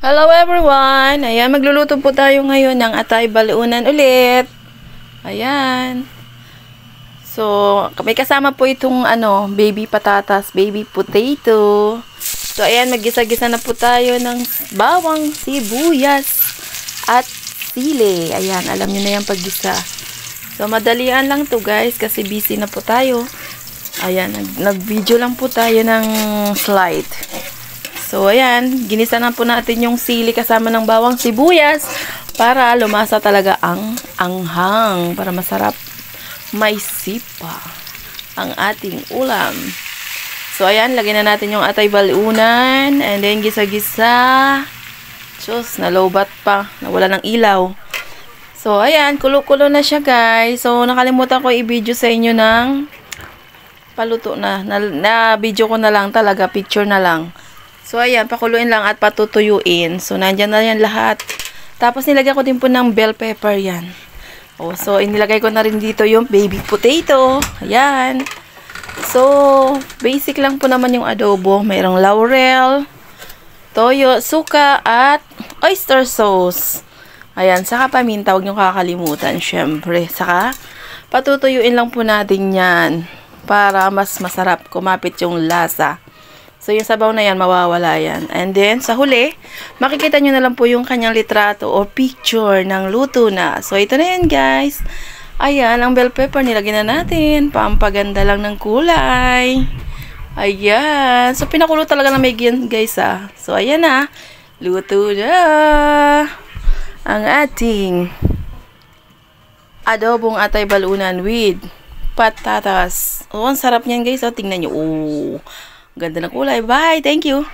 Hello everyone! Ayan, magluluto po tayo ngayon ng atay balunan ulit. Ayan. So, may kasama po itong baby patatas, baby potato. So, ayan, maggisa-gisa na po tayo ng bawang, sibuyas, at sili. Ayan, alam nyo na yung paggisa. So, madalian lang to guys kasi busy na po tayo. Ayan, nag-video lang po tayo ng slide. So, ayan, ginisa na po natin yung sili kasama ng bawang sibuyas para lumasa talaga ang anghang, para masarap may sipa ang ating ulam. So, ayan, lagyan na natin yung atay balunan and then gisa-gisa. Diyos, nalobat pa, nawala ng ilaw. So, ayan, kulo-kulo na siya guys. So, nakalimutan ko i-video sa inyo ng paluto na video ko na lang talaga, picture na lang. So, ayan, pakuluin lang at patutuyuin. So, nandyan na yan lahat. Tapos, nilagay ko din po ng bell pepper yan. Oh, so, inilagay ko na rin dito yung baby potato. Ayan. So, basic lang po naman yung adobo. Mayroong laurel, toyo, suka, at oyster sauce. Ayan, saka paminta. Huwag nyo kakalimutan, syempre. Saka, patutuyuin lang po natin yan para mas masarap kumapit yung lasa. So, yung sabaw na yan, mawawala yan. And then, sa huli, makikita nyo na lang po yung kanyang litrato o picture ng luto na. So, ito na yan, guys. Ayan, ang bell pepper, nilagyan na natin. Pampaganda lang ng kulay. Ayan. So, pinakulo talaga na may ganyan, guys, ah. So, ayan na. Luto na ang ating adobong atay balunan with patatas. Oh, ang sarap niyan, guys. Oh, tingnan nyo. Oh, ganda ng kulay. Bye. Thank you.